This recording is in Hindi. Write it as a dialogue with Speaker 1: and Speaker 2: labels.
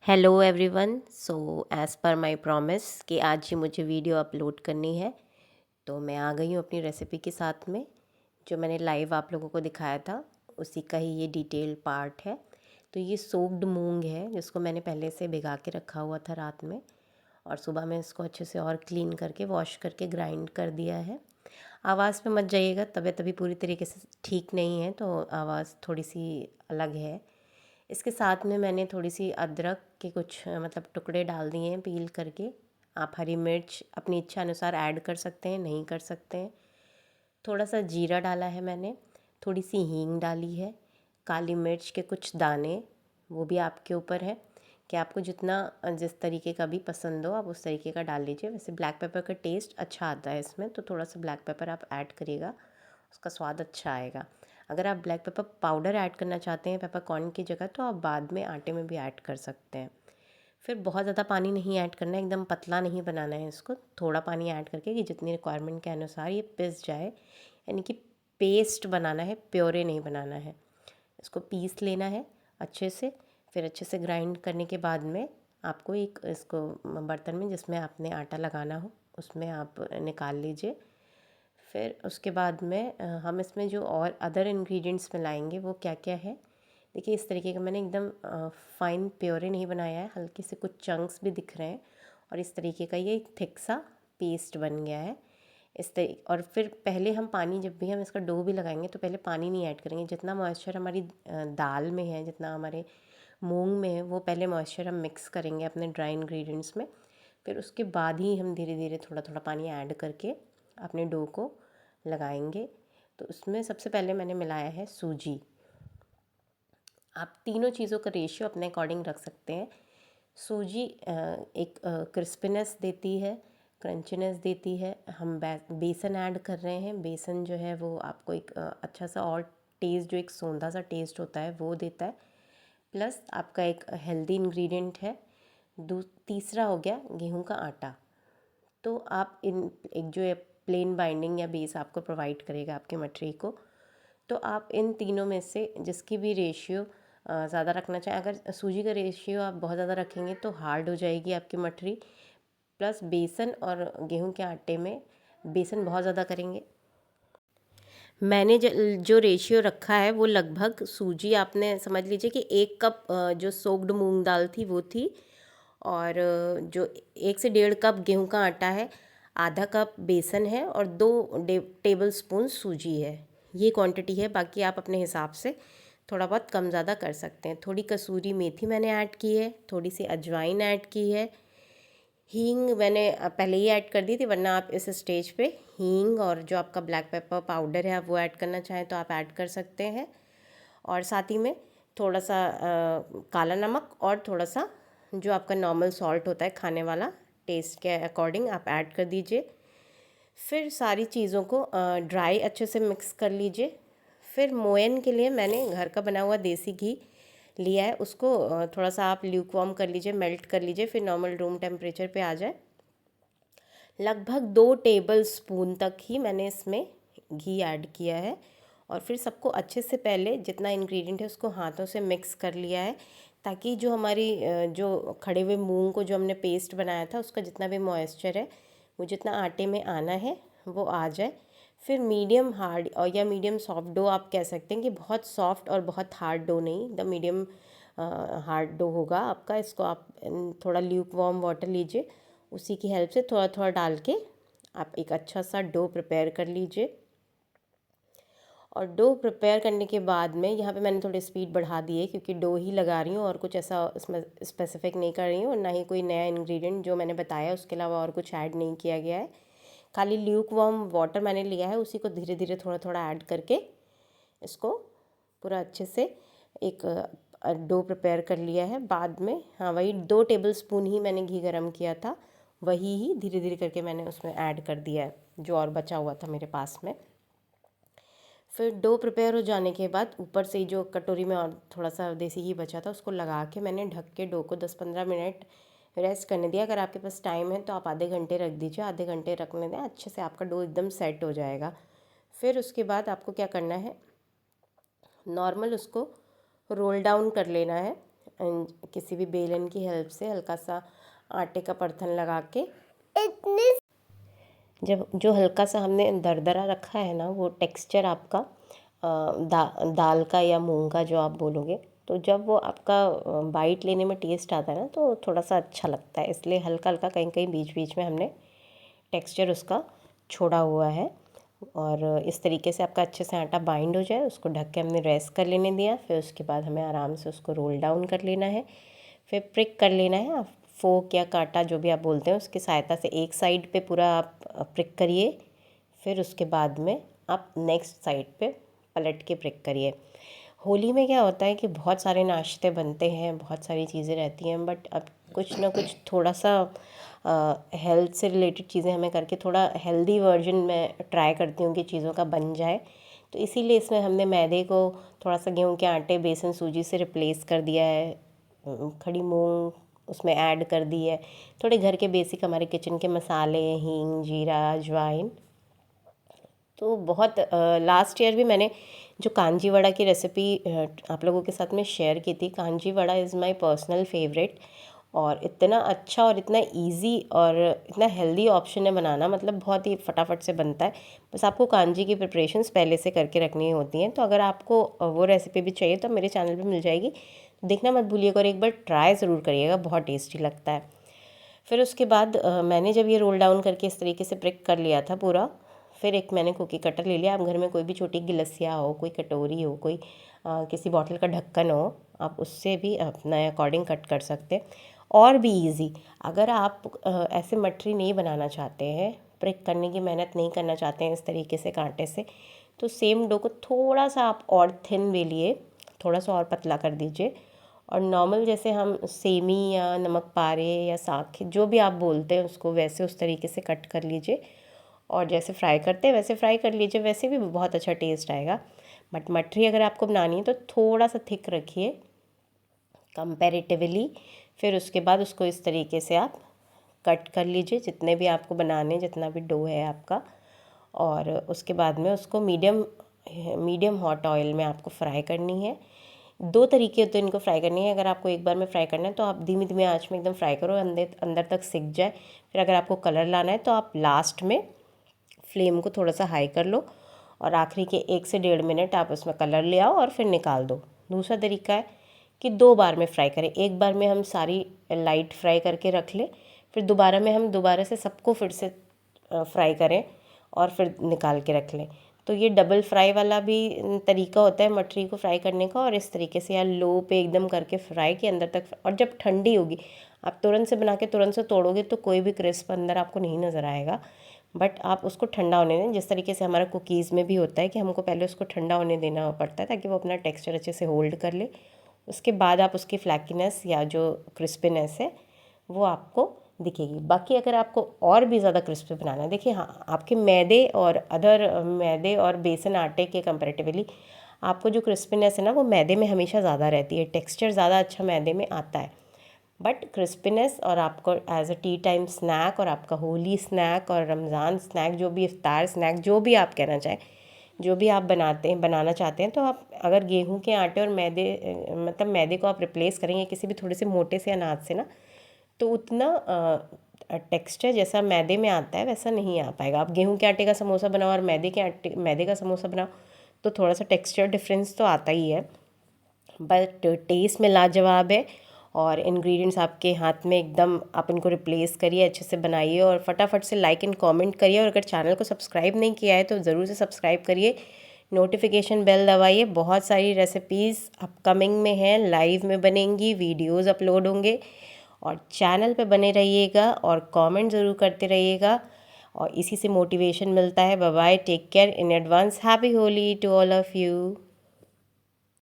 Speaker 1: Hello everyone. So as per my promise कि आज ही मुझे वीडियो अपलोड करनी है, तो मैं आ गई हूँ अपनी रेसिपी के साथ में। जो मैंने लाइव आप लोगों को दिखाया था उसी का ही ये डिटेल पार्ट है। तो ये सोक्ड मूंग है जिसको मैंने पहले से भिगा के रखा हुआ था रात में, और सुबह में इसको अच्छे से और क्लीन करके वॉश करके ग्राइंड कर दिया है। आवाज़ पे मत जाइएगा, तबीयत अभी पूरी तरीके से ठीक नहीं है तो आवाज़ थोड़ी सी अलग है। इसके साथ में मैंने थोड़ी सी अदरक के कुछ मतलब टुकड़े डाल दिए हैं पील करके। आप हरी मिर्च अपनी इच्छा अनुसार ऐड कर सकते हैं, नहीं कर सकते हैं। थोड़ा सा जीरा डाला है मैंने, थोड़ी सी हींग डाली है, काली मिर्च के कुछ दाने, वो भी आपके ऊपर है कि आपको जितना जिस तरीके का भी पसंद हो आप उस तरीके का डाल लीजिए। वैसे ब्लैक पेपर का टेस्ट अच्छा आता है इसमें, तो थोड़ा सा ब्लैक पेपर आप ऐड करिएगा, उसका स्वाद अच्छा आएगा। अगर आप ब्लैक पेपर पाउडर ऐड करना चाहते हैं पेपरकॉर्न की जगह, तो आप बाद में आटे में भी ऐड कर सकते हैं। फिर बहुत ज़्यादा पानी नहीं ऐड करना है, एकदम पतला नहीं बनाना है इसको। थोड़ा पानी ऐड करके कि जितनी रिक्वायरमेंट के अनुसार ये पिस जाए, यानी कि पेस्ट बनाना है, प्योरे नहीं बनाना है। इसको पीस लेना है अच्छे से। फिर अच्छे से ग्राइंड करने के बाद में आपको एक इसको बर्तन में जिसमें आपने आटा लगाना हो उसमें आप निकाल लीजिए। फिर उसके बाद में हम इसमें जो और अदर इंग्रेडिएंट्स मिलाएंगे वो क्या क्या है। देखिए इस तरीके का मैंने एकदम फाइन प्योरे नहीं बनाया है, हल्के से कुछ चंक्स भी दिख रहे हैं, और इस तरीके का ये थिक सा पेस्ट बन गया है इस तरीके। और फिर पहले हम पानी, जब भी हम इसका डो भी लगाएंगे तो पहले पानी नहीं ऐड करेंगे। जितना मॉइस्चर हमारी दाल में है, जितना हमारे मूंग में है, वो पहले मॉइस्चर हम मिक्स करेंगे अपने ड्राई इंग्रेडिएंट्स में। फिर उसके बाद ही हम धीरे धीरे थोड़ा थोड़ा पानी ऐड करके अपने डो को लगाएंगे। तो उसमें सबसे पहले मैंने मिलाया है सूजी। आप तीनों चीज़ों का रेशियो अपने अकॉर्डिंग रख सकते हैं। सूजी एक क्रिस्पीनेस देती है, क्रंचीनेस देती है। हम बेसन ऐड कर रहे हैं, बेसन जो है वो आपको एक अच्छा सा और टेस्ट, जो एक सौंधा सा टेस्ट होता है वो देता है। प्लस आपका एक हेल्दी इंग्रेडिएंट है। तीसरा हो गया गेहूं का आटा। तो आप इन एक जो प्लेन बाइंडिंग या बेस आपको प्रोवाइड करेगा आपके मटरी को, तो आप इन तीनों में से जिसकी भी रेशियो ज़्यादा रखना चाहें। अगर सूजी का रेशियो आप बहुत ज़्यादा रखेंगे तो हार्ड हो जाएगी आपकी मटरी। प्लस बेसन और गेहूं के आटे में बेसन बहुत ज़्यादा करेंगे। मैंने जो रेशियो रखा है वो लगभग, सूजी आपने समझ लीजिए कि 1 कप जो सोक्ड मूंग दाल थी वो थी, और जो 1 से 1.5 कप गेहूं का आटा है, आधा कप बेसन है, और 2 टेबल स्पून सूजी है। ये क्वांटिटी है। बाकी आप अपने हिसाब से थोड़ा बहुत कम ज़्यादा कर सकते हैं। थोड़ी कसूरी मेथी मैंने ऐड की है, थोड़ी सी अजवाइन ऐड की है। हींग मैंने पहले ही ऐड कर दी थी, वरना आप इस स्टेज पे हींग और जो आपका ब्लैक पेपर पाउडर है आप वो ऐड करना चाहें तो आप ऐड कर सकते हैं। और साथ ही में थोड़ा सा काला नमक और थोड़ा सा जो आपका नॉर्मल सॉल्ट होता है खाने वाला, टेस्ट के अकॉर्डिंग आप ऐड कर दीजिए। फिर सारी चीज़ों को ड्राई अच्छे से मिक्स कर लीजिए। फिर मोयन के लिए मैंने घर का बना हुआ देसी घी लिया है, उसको थोड़ा सा आप ल्यूक वार्म कर लीजिए, मेल्ट कर लीजिए, फिर नॉर्मल रूम टेम्परेचर पे आ जाए। लगभग 2 टेबल स्पून तक ही मैंने इसमें घी ऐड किया है, और फिर सबको अच्छे से पहले जितना इंग्रेडिएंट है उसको हाथों से मिक्स कर लिया है, ताकि जो हमारी जो खड़े हुए मूंग को जो हमने पेस्ट बनाया था उसका जितना भी मॉइस्चर है वो जितना आटे में आना है वो आ जाए। फिर मीडियम हार्ड और या मीडियम सॉफ्ट डो आप कह सकते हैं, कि बहुत सॉफ्ट और बहुत हार्ड डो नहीं, द मीडियम हार्ड डो होगा आपका। इसको आप थोड़ा ल्यूक वार्म वाटर लीजिए, उसी की हेल्प से थोड़ा थोड़ा डाल के आप एक अच्छा सा डो प्रिपेयर कर लीजिए। और डो प्रिपेयर करने के बाद में यहाँ पे मैंने थोड़ी स्पीड बढ़ा दी है, क्योंकि डो ही लगा रही हूँ और कुछ ऐसा इसमें स्पेसिफिक नहीं कर रही हूँ, और ना ही कोई नया इंग्रेडिएंट जो मैंने बताया उसके अलावा और कुछ ऐड नहीं किया गया है। खाली ल्यूक वार्म वाटर मैंने लिया है, उसी को धीरे धीरे थोड़ा थोड़ा ऐड करके इसको पूरा अच्छे से एक डो प्रिपेयर कर लिया है। बाद में हाँ, वही 2 टेबल स्पून ही मैंने घी गरम किया था, वही ही धीरे धीरे करके मैंने उसमें ऐड कर दिया है जो और बचा हुआ था मेरे पास में। फिर डो प्रिपेयर हो जाने के बाद ऊपर से जो कटोरी में और थोड़ा सा देसी घी बचा था उसको लगा के मैंने ढक के डो को 10-15 मिनट रेस्ट करने दिया। अगर आपके पास टाइम है तो आप आधे घंटे रख दीजिए, आधे घंटे रखने दें, अच्छे से आपका डो एकदम सेट हो जाएगा। फिर उसके बाद आपको क्या करना है, नॉर्मल उसको रोल डाउन कर लेना है। किसी भी बेलन की हेल्प से हल्का सा आटे का परथन लगा के जब जो हल्का सा हमने दरदरा रखा है ना, वो टेक्सचर आपका दाल का या मूंग का जो आप बोलोगे, तो जब वो आपका बाइट लेने में टेस्ट आता है ना, तो थोड़ा सा अच्छा लगता है। इसलिए हल्का हल्का कहीं कहीं बीच बीच में हमने टेक्सचर उसका छोड़ा हुआ है। और इस तरीके से आपका अच्छे से आटा बाइंड हो जाए, उसको ढक के हमने रेस्ट कर लेने दिया। फिर उसके बाद हमें आराम से उसको रोल डाउन कर लेना है, फिर प्रिक कर लेना है। आप फोक या कांटा जो भी आप बोलते हैं उसकी सहायता से एक साइड पे पूरा आप प्रिक करिए, फिर उसके बाद में आप नेक्स्ट साइड पे पलट के प्रिक करिए। होली में क्या होता है कि बहुत सारे नाश्ते बनते हैं, बहुत सारी चीज़ें रहती हैं, बट अब कुछ ना कुछ थोड़ा सा हेल्थ से रिलेटेड चीज़ें हमें करके थोड़ा हेल्दी वर्जन में ट्राई करती हूँ कि चीज़ों का बन जाए। तो इसीलिए इसमें हमने मैदे को थोड़ा सा गेहूं के आटे, बेसन, सूजी से रिप्लेस कर दिया है। खड़ी मूंग उसमें ऐड कर दी है। थोड़े घर के बेसिक हमारे किचन के मसाले, हींग, जीरा, अजवाइन। तो बहुत लास्ट ईयर भी मैंने जो कांजी वड़ा की रेसिपी आप लोगों के साथ में शेयर की थी। Kanji vada is my personal favourite, और इतना अच्छा और इतना इजी और इतना हेल्दी ऑप्शन है बनाना, मतलब बहुत ही फटाफट से बनता है। बस आपको कांजी की प्रिपरेशंस पहले से करके रखनी होती हैं। तो अगर आपको वो रेसिपी भी चाहिए तो मेरे चैनल पे मिल जाएगी, देखना मत भूलिएगा और एक बार ट्राई ज़रूर करिएगा, बहुत टेस्टी लगता है। फिर उसके बाद मैंने जब ये रोल डाउन करके इस तरीके से प्रिक कर लिया था पूरा, फिर एक मैंने कुकी कटर ले लिया। आप घर में कोई भी छोटी गिलसिया हो, कोई कटोरी हो, कोई किसी बॉटल का ढक्कन हो, आप उससे भी अपने अकॉर्डिंग कट कर सकते हैं। और भी इजी, अगर आप ऐसे मठरी नहीं बनाना चाहते हैं, प्रिक करने की मेहनत नहीं करना चाहते हैं इस तरीके से कांटे से, तो सेम डो को थोड़ा सा आप और थिन बेलिए, थोड़ा सा और पतला कर दीजिए, और नॉर्मल जैसे हम सेमी या नमक पारे या साग जो भी आप बोलते हैं उसको, वैसे उस तरीके से कट कर लीजिए। और जैसे फ्राई करते हैं वैसे फ्राई कर लीजिए, वैसे भी बहुत अच्छा टेस्ट आएगा। बट मठरी अगर आपको बनानी है तो थोड़ा सा थिक रखिए कंपैरेटिवली। फिर उसके बाद उसको इस तरीके से आप कट कर लीजिए, जितने भी आपको बनाने, जितना भी डो है आपका। और उसके बाद में उसको मीडियम हॉट ऑयल में आपको फ्राई करनी है। दो तरीके होते हैं इनको फ्राई करनी है। अगर आपको एक बार में फ्राई करना है तो आप धीमी धीमी आंच में एकदम फ्राई करो, अंदर तक सिक जाए। फिर अगर आपको कलर लाना है तो आप लास्ट में फ्लेम को थोड़ा सा हाई कर लो, और आखिरी के 1 से 1.5 मिनट आप उसमें कलर ले आओ और फिर निकाल दो। दूसरा तरीका है कि 2 बार में फ्राई करें, एक बार में हम सारी लाइट फ्राई करके रख लें, फिर दोबारा में हम दोबारा से सबको फिर से फ्राई करें और फिर निकाल के रख लें। तो ये डबल फ्राई वाला भी तरीका होता है मठरी को फ्राई करने का। और इस तरीके से या लो पे एकदम करके फ्राई के अंदर तक, और जब ठंडी होगी आप तुरंत से बना के तुरंत से तोड़ोगे तो कोई भी क्रिस्प अंदर आपको नहीं नज़र आएगा। बट आप उसको ठंडा होने दें, जिस तरीके से हमारा कुकीज़ में भी होता है कि हमको पहले उसको ठंडा होने देना पड़ता है ताकि वो अपना टेक्सचर अच्छे से होल्ड कर ले। उसके बाद आप उसकी फ्लैकीनेस या जो क्रिस्पीनेस है वो आपको दिखेगी। बाकी अगर आपको और भी ज़्यादा क्रिस्पी बनाना है, देखिए हाँ, आपके मैदे और बेसन आटे के कंपैरेटिवली आपको जो क्रिस्पीनेस है ना वो मैदे में हमेशा ज़्यादा रहती है, टेक्सचर ज़्यादा अच्छा मैदे में आता है। बट क्रिस्पीनेस और आपको as a tea time snack और आपका होली स्नैक और रमज़ान स्नैक, जो भी इफ्तार स्नैक, जो भी आप कहना चाहें, जो भी आप बनाना चाहते हैं, तो आप अगर गेहूं के आटे और मतलब मैदे को आप रिप्लेस करेंगे किसी भी थोड़े से मोटे से अनाज से ना, तो उतना टेक्सचर जैसा मैदे में आता है वैसा नहीं आ पाएगा। आप गेहूं के आटे का समोसा बनाओ और मैदे का समोसा बनाओ तो थोड़ा सा टेक्सचर डिफरेंस तो आता ही है, बट टेस्ट में लाजवाब है। और इंग्रेडिएंट्स आपके हाथ में एकदम, आप इनको रिप्लेस करिए, अच्छे से बनाइए और फटाफट से लाइक एंड कमेंट करिए। और अगर चैनल को सब्सक्राइब नहीं किया है तो ज़रूर से सब्सक्राइब करिए, नोटिफिकेशन बेल दबाइए। बहुत सारी रेसिपीज़ अपकमिंग में हैं, लाइव में बनेंगी, वीडियोज़ अपलोड होंगे, और चैनल पे बने रहिएगा और कमेंट ज़रूर करते रहिएगा, और इसी से मोटिवेशन मिलता है। Bye bye, take care in advance, happy Holi to all of you.